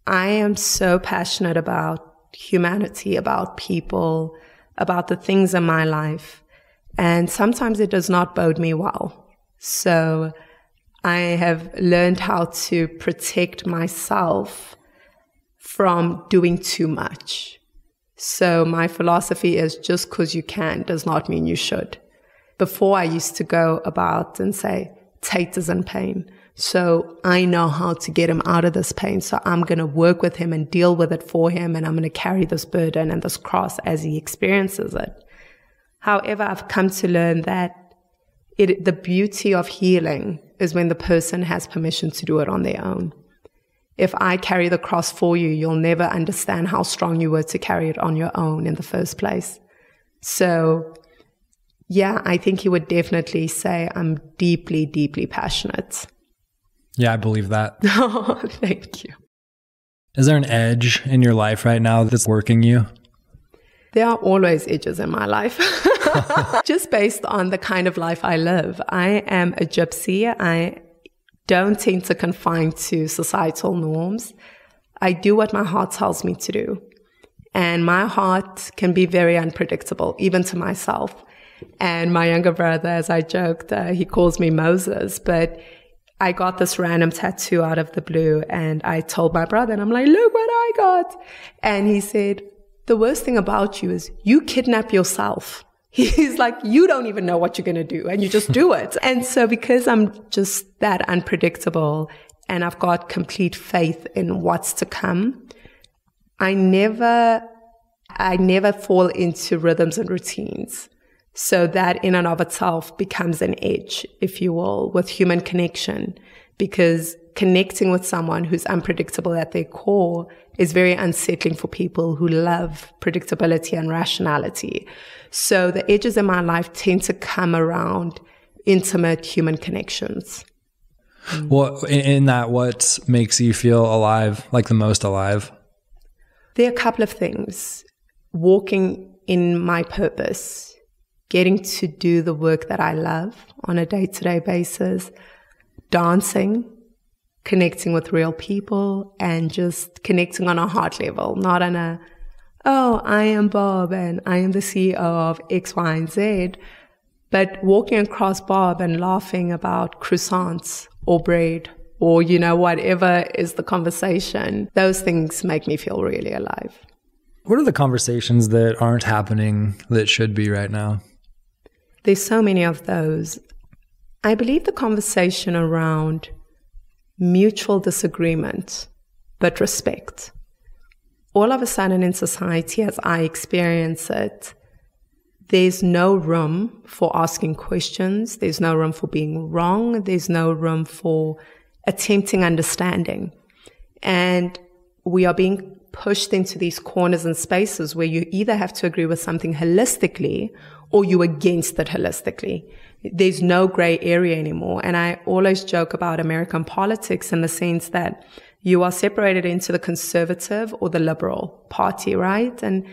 I am so passionate about humanity, about people, about the things in my life. And sometimes it does not bode me well. So I have learned how to protect myself from doing too much. So my philosophy is just because you can does not mean you should. before I used to go about and say, Tate is in pain. So I know how to get him out of this pain. So I'm going to work with him and deal with it for him. And I'm going to carry this burden and this cross as he experiences it. However, I've come to learn that the beauty of healing is when the person has permission to do it on their own. If I carry the cross for you, you'll never understand how strong you were to carry it on your own in the first place. So, yeah, I think he would definitely say I'm deeply, deeply passionate. Yeah, I believe that. Oh, thank you. Is there an edge in your life right now that's working you? There are always edges in my life, just based on the kind of life I live. I am a gypsy. I don't tend to confine to societal norms. I do what my heart tells me to do. And my heart can be very unpredictable, even to myself. And my younger brother, as I joked, he calls me Moses, but I got this random tattoo out of the blue, and I told my brother, and I'm like, look what I got. And he said, the worst thing about you is you kidnap yourself. He's like, you don't even know what you're going to do, and you just do it. And so because I'm just that unpredictable and I've got complete faith in what's to come, I never fall into rhythms and routines. So that in and of itself becomes an edge, if you will, with human connection, because connecting with someone who's unpredictable at their core is very unsettling for people who love predictability and rationality. So the edges in my life tend to come around intimate human connections. Well, in that, what makes you feel alive, like the most alive? There are a couple of things. Walking in my purpose, getting to do the work that I love on a day-to-day basis, dancing, connecting with real people, and just connecting on a heart level, not on a, oh, I am Bob and I am the CEO of X, Y, and Z, but walking across Bob and laughing about croissants or bread or, you know, whatever is the conversation. Those things make me feel really alive. What are the conversations that aren't happening that should be right now? There's so many of those. I believe the conversation around mutual disagreement, but respect. All of a sudden in society, as I experience it, there's no room for asking questions. There's no room for being wrong. There's no room for attempting understanding. And we are being pushed into these corners and spaces where you either have to agree with something holistically or you're against it holistically. There's no gray area anymore. And I always joke about American politics in the sense that you are separated into the conservative or the liberal party, right? And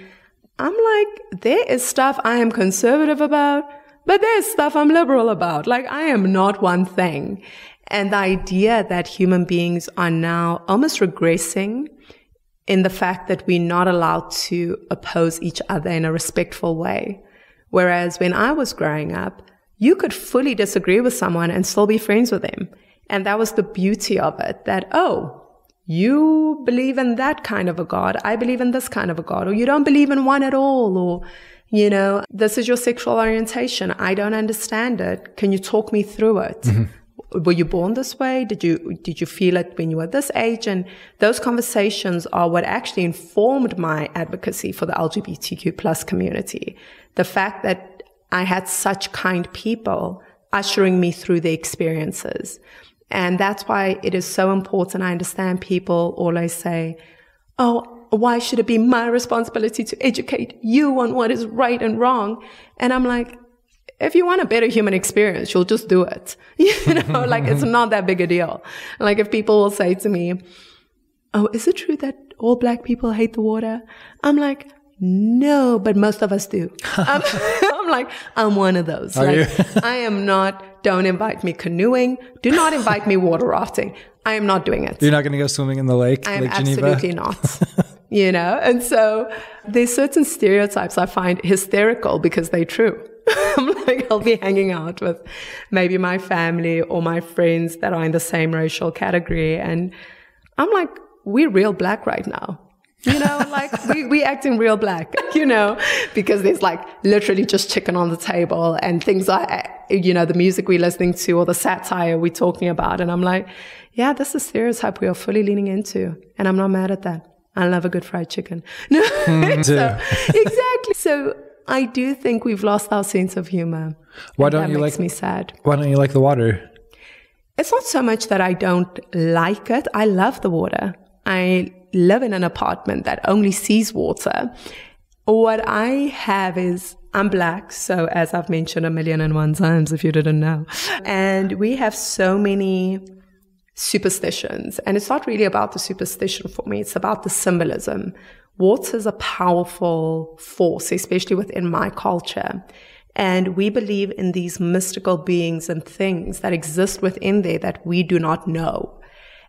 I'm like, there is stuff I am conservative about, but there's stuff I'm liberal about. Like, I am not one thing. And the idea that human beings are now almost regressing in the fact that we're not allowed to oppose each other in a respectful way. Whereas when I was growing up, you could fully disagree with someone and still be friends with them. And that was the beauty of it, that, oh, you believe in that kind of a God, I believe in this kind of a God, or you don't believe in one at all, or, you know, this is your sexual orientation, I don't understand it, can you talk me through it? Mm-hmm. Were you born this way? Did you feel it when you were this age? And those conversations are what actually informed my advocacy for the LGBTQ plus community. The fact that I had such kind people ushering me through the experiences. And that's why it is so important. I understand people always say, oh, why should it be my responsibility to educate you on what is right and wrong? And I'm like, if you want a better human experience, you'll just do it. You know, like, it's not that big a deal. Like, if people will say to me, oh, is it true that all Black people hate the water? I'm like, no, but most of us do. I'm like, I'm one of those. Are like, you? I am not, don't invite me canoeing. Do not invite me water rafting. I am not doing it. You're not going to go swimming in the lake? I am Lake absolutely Geneva? not. You know, and so there's certain stereotypes I find hysterical because they're true. I'm like, I'll be hanging out with maybe my family or my friends that are in the same racial category. And I'm like, we're real Black right now. You know, like we acting real black, you know, because there's like literally just chicken on the table and things like, you know, the music we're listening to or the satire we're talking about. And I'm like, yeah, this is stereotype we are fully leaning into. And I'm not mad at that. I love a good fried chicken. No, so, exactly. So I do think we've lost our sense of humor. Why don't you makes me sad. Why don't you like the water? It's not so much that I don't like it. I love the water. I live in an apartment that only sees water. What I have is, I'm black, so as I've mentioned 1,000,001 times, if you didn't know. And we have so many superstitions. And it's not really about the superstition for me. It's about the symbolism. Water is a powerful force, especially within my culture. And we believe in these mystical beings and things that exist within there that we do not know.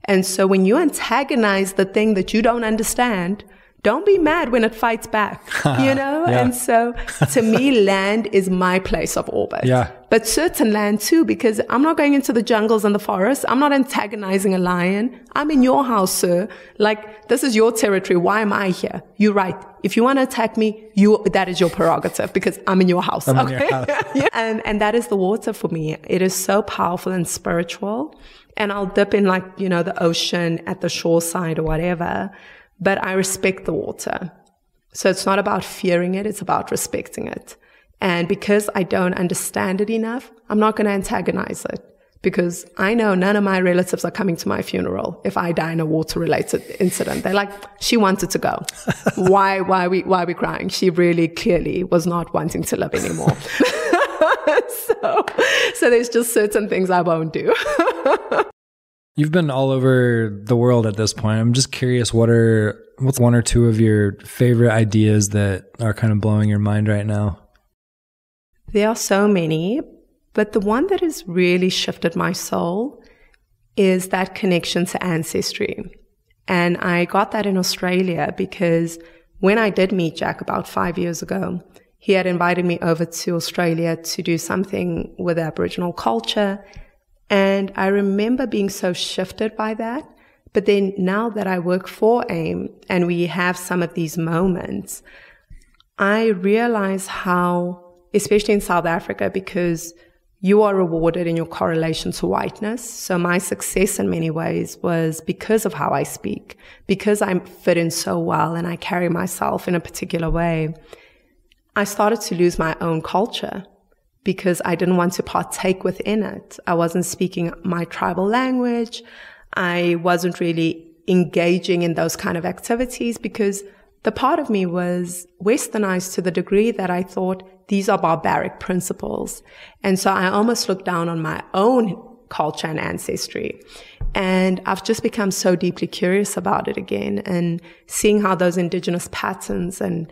And so when you antagonize the thing that you don't understand, don't be mad when it fights back, you know? Yeah. And so to me, land is my place of orbit. Yeah. But certain land too, because I'm not going into the jungles and the forests. I'm not antagonizing a lion. I'm in your house, sir. Like, this is your territory. Why am I here? You're right. If you want to attack me, that is your prerogative because I'm in your house. I'm in your house. Yeah. And that is the water for me. It is so powerful and spiritual. And I'll dip in like, you know, the ocean at the shore side or whatever. But I respect the water. So it's not about fearing it. It's about respecting it. And because I don't understand it enough, I'm not going to antagonize it. Because I know none of my relatives are coming to my funeral if I die in a water-related incident. They're like, she wanted to go. Why are we crying? She really clearly was not wanting to live anymore. So there's just certain things I won't do. You've been all over the world at this point. I'm just curious, what's one or two of your favorite ideas that are kind of blowing your mind right now? There are so many, but the one that has really shifted my soul is that connection to ancestry. And I got that in Australia because when I did meet Jack about 5 years ago, he had invited me over to Australia to do something with Aboriginal culture. And I remember being so shifted by that. But then now that I work for AIM and we have some of these moments, I realize how, especially in South Africa, because you are rewarded in your correlation to whiteness. So my success in many ways was because of how I speak, because I fit in so well and I carry myself in a particular way. I started to lose my own culture because I didn't want to partake within it. I wasn't speaking my tribal language. I wasn't really engaging in those kind of activities because the part of me was westernized to the degree that I thought these are barbaric principles. And so I almost looked down on my own culture and ancestry. And I've just become so deeply curious about it again and seeing how those indigenous patterns and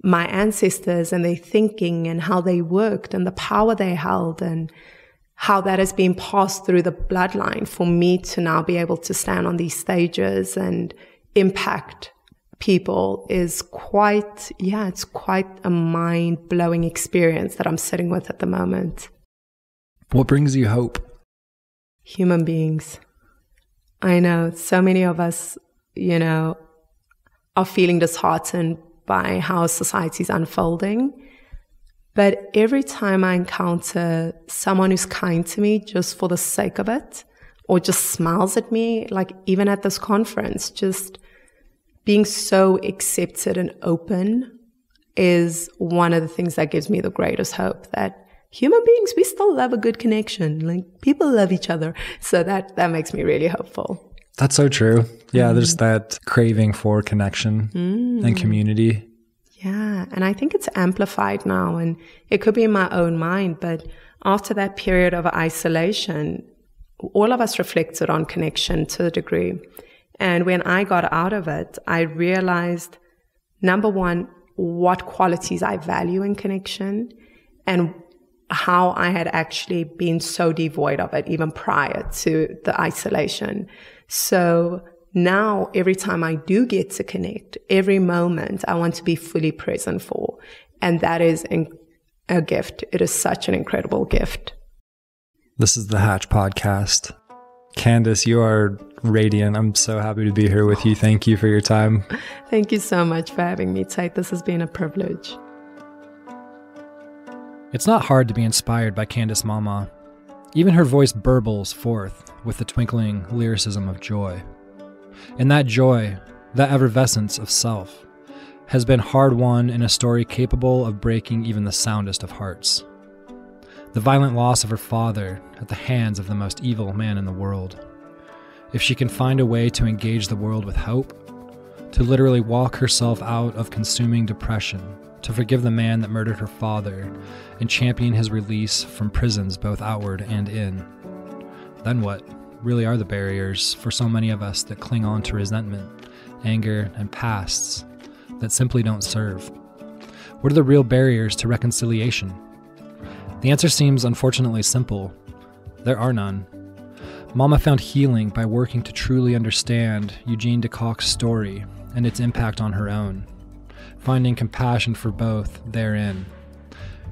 my ancestors and their thinking and how they worked and the power they held and how that has been passed through the bloodline for me to now be able to stand on these stages and impact people is it's quite a mind-blowing experience that I'm sitting with at the moment. What brings you hope? Human beings. I know so many of us, you know, are feeling disheartened by how society is unfolding. But every time I encounter someone who's kind to me just for the sake of it, or just smiles at me, like even at this conference, just being so accepted and open is one of the things that gives me the greatest hope that human beings, we still love a good connection. Like people love each other. So that makes me really hopeful. That's so true. Yeah, there's that craving for connection and community. Yeah, and I think it's amplified now, and it could be in my own mind, but after that period of isolation, all of us reflected on connection to a degree. And when I got out of it, I realized, number one, what qualities I value in connection and how I had actually been so devoid of it even prior to the isolation. So now every time I do get to connect, every moment I want to be fully present for. And that is a gift. It is such an incredible gift. This is the Hatch Podcast. Candice, you are radiant. I'm so happy to be here with you. Thank you for your time. Thank you so much for having me, Tate. This has been a privilege. It's not hard to be inspired by Candice Mama. Even her voice burbles forth with the twinkling lyricism of joy. And that joy, that effervescence of self, has been hard-won in a story capable of breaking even the soundest of hearts. The violent loss of her father at the hands of the most evil man in the world. If she can find a way to engage the world with hope, to literally walk herself out of consuming depression, to forgive the man that murdered her father, and champion his release from prisons both outward and in, then what really are the barriers for so many of us that cling on to resentment, anger, and pasts that simply don't serve? What are the real barriers to reconciliation? The answer seems unfortunately simple. There are none. Mama found healing by working to truly understand Eugene de Kock's story and its impact on her own, finding compassion for both therein.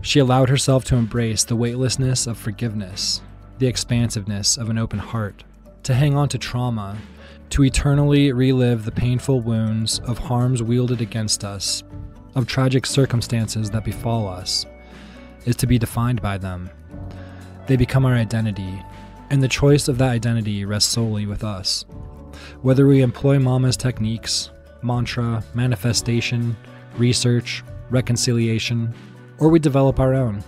She allowed herself to embrace the weightlessness of forgiveness, the expansiveness of an open heart, to hang on to trauma, to eternally relive the painful wounds of harms wielded against us, of tragic circumstances that befall us, is to be defined by them. They become our identity, and the choice of that identity rests solely with us. Whether we employ Mama's techniques, mantra, manifestation, research, reconciliation, or we develop our own.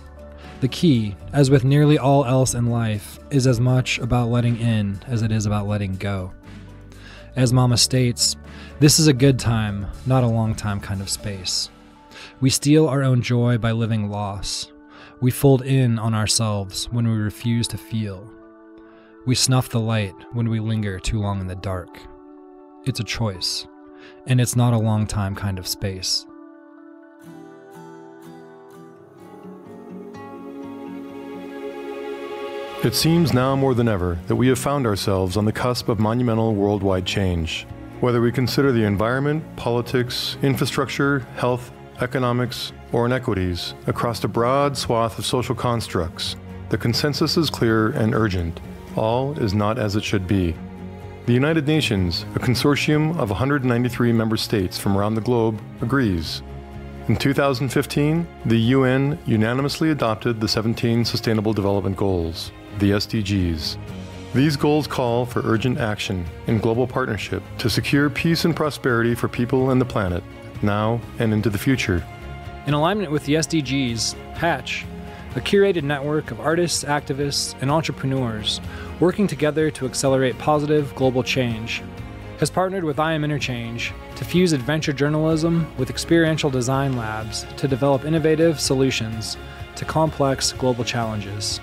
The key, as with nearly all else in life, is as much about letting in as it is about letting go. As Mama states, this is a good time, not a long time kind of space. We steal our own joy by living loss. We fold in on ourselves when we refuse to feel. We snuff the light when we linger too long in the dark. It's a choice, and it's not a long time kind of space. It seems now more than ever that we have found ourselves on the cusp of monumental worldwide change. Whether we consider the environment, politics, infrastructure, health, economics, or inequities across a broad swath of social constructs, the consensus is clear and urgent. All is not as it should be. The United Nations, a consortium of 193 member states from around the globe, agrees. In 2015, the UN unanimously adopted the 17 Sustainable Development Goals, the SDGs. These goals call for urgent action in global partnership to secure peace and prosperity for people and the planet, now and into the future. In alignment with the SDGs, Hatch, a curated network of artists, activists, and entrepreneurs working together to accelerate positive global change, has partnered with I Am Interchange to fuse adventure journalism with experiential design labs to develop innovative solutions to complex global challenges.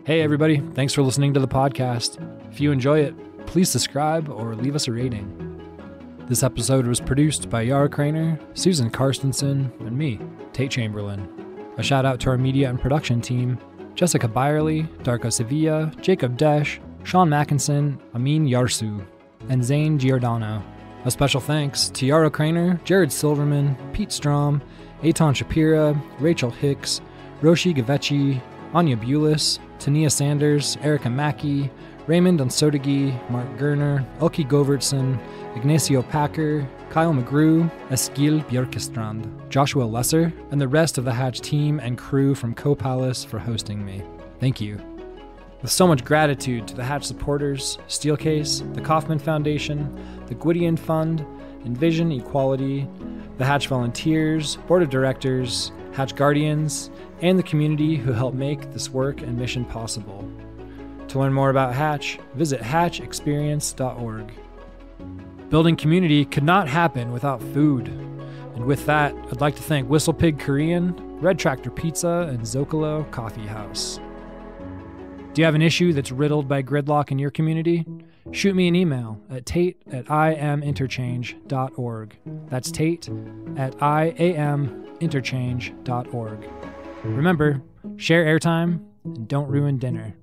Hey everybody, thanks for listening to the podcast. If you enjoy it, please subscribe or leave us a rating. This episode was produced by Yara Craner, Susan Karstensen, and me, Tate Chamberlain. A shout out to our media and production team, Jessica Byerly, Darko Sevilla, Jacob Desch, Sean Mackinson, Amin Yarsu, and Zane Giordano. A special thanks to Yara Craner, Jared Silverman, Pete Strom, Eitan Shapira, Rachel Hicks, Roshi Gavechi, Anya Bulis, Tania Sanders, Erica Mackey, Raymond Onsodagi, Mark Gerner, Elke Govertson, Ignacio Packer, Kyle McGrew, Eskil Björkestrand, Joshua Lesser, and the rest of the Hatch team and crew from Co-Palace for hosting me. Thank you. With so much gratitude to the Hatch supporters, Steelcase, the Kauffman Foundation, the Gwydion Fund, Envision Equality, the Hatch Volunteers, Board of Directors, Hatch Guardians, and the community who help make this work and mission possible. To learn more about Hatch, visit hatchexperience.org. Building community could not happen without food. And with that, I'd like to thank Whistle Pig Korean, Red Tractor Pizza, and Zocalo Coffee House. Do you have an issue that's riddled by gridlock in your community? Shoot me an email at tate@iaminterchange.org. That's tate@iaminterchange.org. Remember, share airtime and don't ruin dinner.